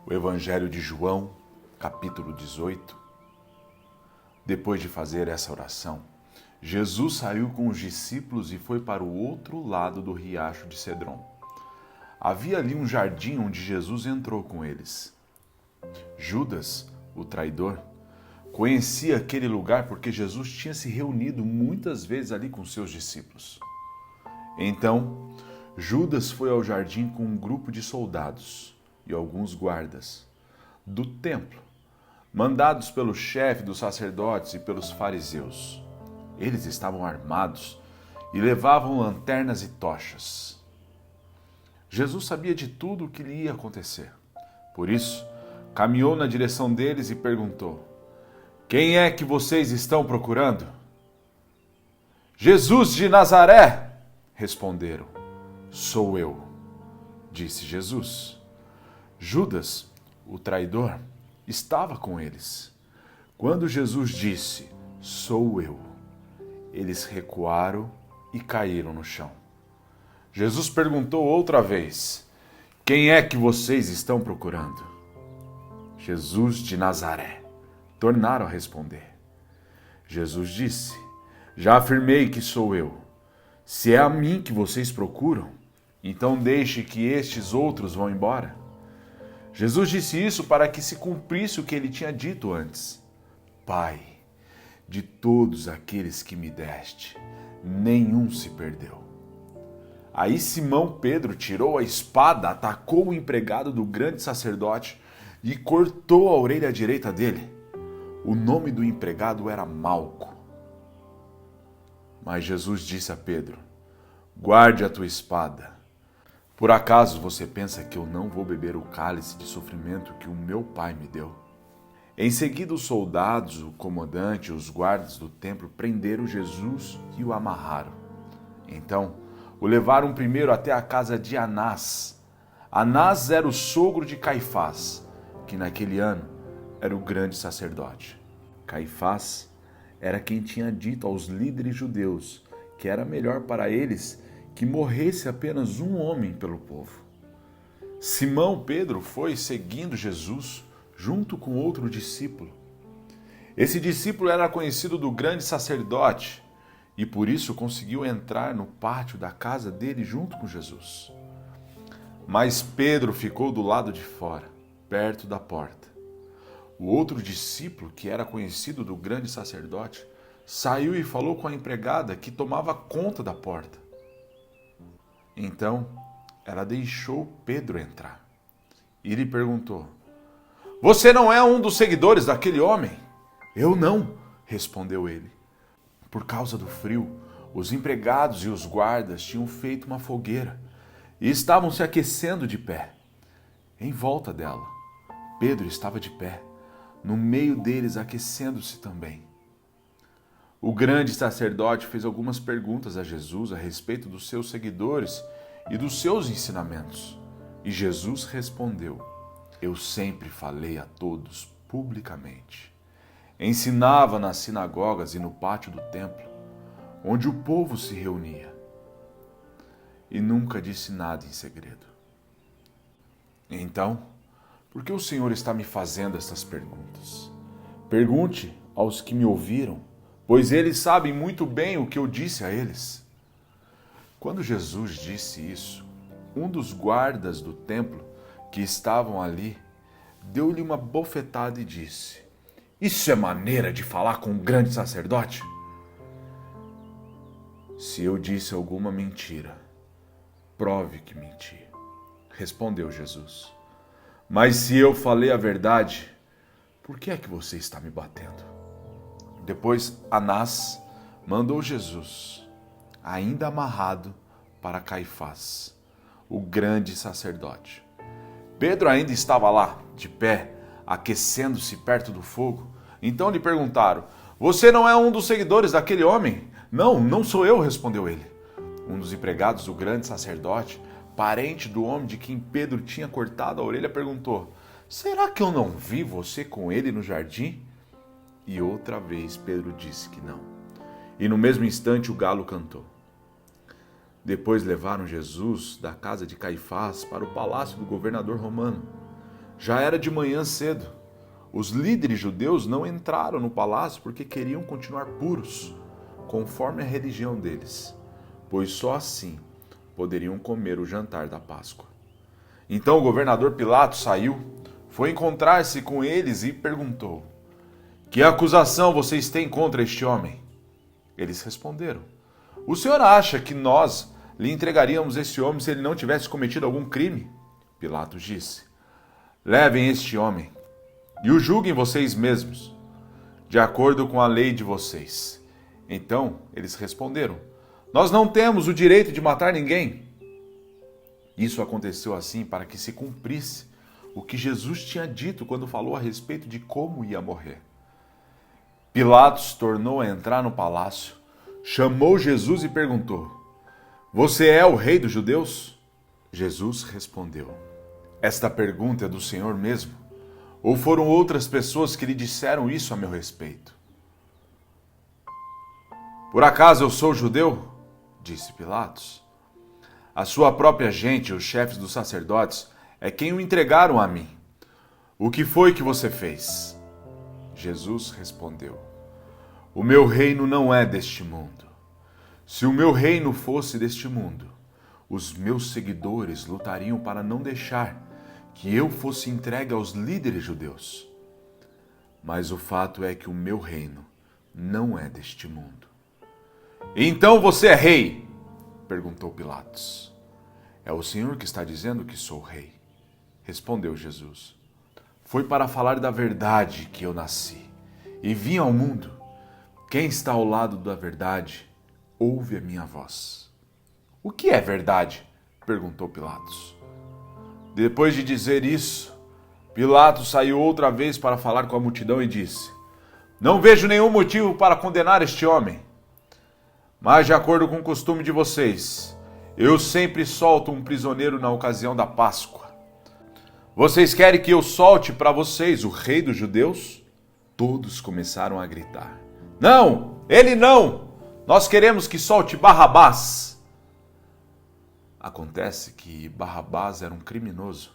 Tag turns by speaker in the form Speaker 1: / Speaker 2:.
Speaker 1: O Evangelho de João, capítulo 18. Depois de fazer essa oração, Jesus saiu com os discípulos e foi para o outro lado do riacho de Cedron. Havia ali um jardim onde Jesus entrou com eles. Judas, o traidor, conhecia aquele lugar porque Jesus tinha se reunido muitas vezes ali com seus discípulos. Então, Judas foi ao jardim com um grupo de soldados e alguns guardas do templo, mandados pelo chefe dos sacerdotes e pelos fariseus. Eles estavam armados e levavam lanternas e tochas. Jesus sabia de tudo o que lhe ia acontecer. Por isso, caminhou na direção deles e perguntou: "Quem é que vocês estão procurando?" "Jesus de Nazaré", responderam. "Sou eu", disse Jesus. Judas, o traidor, estava com eles. Quando Jesus disse: "Sou eu", eles recuaram e caíram no chão. Jesus perguntou outra vez: "Quem é que vocês estão procurando?" "Jesus de Nazaré", tornaram a responder. Jesus disse: "Já afirmei que sou eu. Se é a mim que vocês procuram, então deixe que estes outros vão embora." Jesus disse isso para que se cumprisse o que ele tinha dito antes: "Pai, de todos aqueles que me deste, nenhum se perdeu." Aí Simão Pedro tirou a espada, atacou o empregado do grande sacerdote e cortou a orelha direita dele. O nome do empregado era Malco. Mas Jesus disse a Pedro: "Guarde a tua espada. Por acaso você pensa que eu não vou beber o cálice de sofrimento que o meu pai me deu?" Em seguida, os soldados, o comandante e os guardas do templo prenderam Jesus e o amarraram. Então, o levaram primeiro até a casa de Anás. Anás era o sogro de Caifás, que naquele ano era o grande sacerdote. Caifás era quem tinha dito aos líderes judeus que era melhor para eles que morresse apenas um homem pelo povo. Simão Pedro foi seguindo Jesus junto com outro discípulo. Esse discípulo era conhecido do grande sacerdote e por isso conseguiu entrar no pátio da casa dele junto com Jesus. Mas Pedro ficou do lado de fora, perto da porta. O outro discípulo, que era conhecido do grande sacerdote, saiu e falou com a empregada que tomava conta da porta. Então, ela deixou Pedro entrar e lhe perguntou: "Você não é um dos seguidores daquele homem?" "Eu não", respondeu ele. Por causa do frio, os empregados e os guardas tinham feito uma fogueira e estavam se aquecendo de pé. Em volta dela, Pedro estava de pé, no meio deles, aquecendo-se também. O grande sacerdote fez algumas perguntas a Jesus a respeito dos seus seguidores e dos seus ensinamentos. E Jesus respondeu: "Eu sempre falei a todos publicamente. Ensinava nas sinagogas e no pátio do templo, onde o povo se reunia. E nunca disse nada em segredo." "Então, por que o Senhor está me fazendo estas perguntas? Pergunte aos que me ouviram, pois eles sabem muito bem o que eu disse a eles." Quando Jesus disse isso, um dos guardas do templo que estavam ali deu-lhe uma bofetada e disse: "Isso é maneira de falar com um grande sacerdote?" "Se eu disse alguma mentira, prove que menti", respondeu Jesus. "Mas se eu falei a verdade, por que é que você está me batendo?" Depois Anás mandou Jesus, ainda amarrado, para Caifás, o grande sacerdote. Pedro ainda estava lá, de pé, aquecendo-se perto do fogo. Então lhe perguntaram: "Você não é um dos seguidores daquele homem?" "Não, não sou eu", respondeu ele. Um dos empregados do grande sacerdote, parente do homem de quem Pedro tinha cortado a orelha, perguntou: "Será que eu não vi você com ele no jardim?" E outra vez Pedro disse que não. E no mesmo instante o galo cantou. Depois levaram Jesus da casa de Caifás para o palácio do governador romano. Já era de manhã cedo. Os líderes judeus não entraram no palácio porque queriam continuar puros, conforme a religião deles, pois só assim poderiam comer o jantar da Páscoa. Então o governador Pilatos saiu, foi encontrar-se com eles e perguntou: que acusação vocês têm contra este homem? Eles responderam: o senhor acha que nós lhe entregaríamos esse homem se ele não tivesse cometido algum crime? Pilatos disse: levem este homem e o julguem vocês mesmos, de acordo com a lei de vocês. Então eles responderam: nós não temos o direito de matar ninguém. Isso aconteceu assim para que se cumprisse o que Jesus tinha dito quando falou a respeito de como ia morrer. Pilatos tornou a entrar no palácio, chamou Jesus e perguntou: você é o rei dos judeus? Jesus respondeu: esta pergunta é do Senhor mesmo? Ou foram outras pessoas que lhe disseram isso a meu respeito? Por acaso eu sou judeu? Disse Pilatos. A sua própria gente, os chefes dos sacerdotes, é quem o entregaram a mim. O que foi que você fez? Jesus respondeu: o meu reino não é deste mundo. Se o meu reino fosse deste mundo, os meus seguidores lutariam para não deixar que eu fosse entregue aos líderes judeus. Mas o fato é que o meu reino não é deste mundo. Então você é rei? Perguntou Pilatos. É o Senhor que está dizendo que sou rei, respondeu Jesus. Foi para falar da verdade que eu nasci e vim ao mundo. Quem está ao lado da verdade, ouve a minha voz. O que é verdade? Perguntou Pilatos. Depois de dizer isso, Pilatos saiu outra vez para falar com a multidão e disse: não vejo nenhum motivo para condenar este homem. Mas, de acordo com o costume de vocês, eu sempre solto um prisioneiro na ocasião da Páscoa. Vocês querem que eu solte para vocês o rei dos judeus? Todos começaram a gritar: não, ele não! Nós queremos que solte Barrabás. Acontece que Barrabás era um criminoso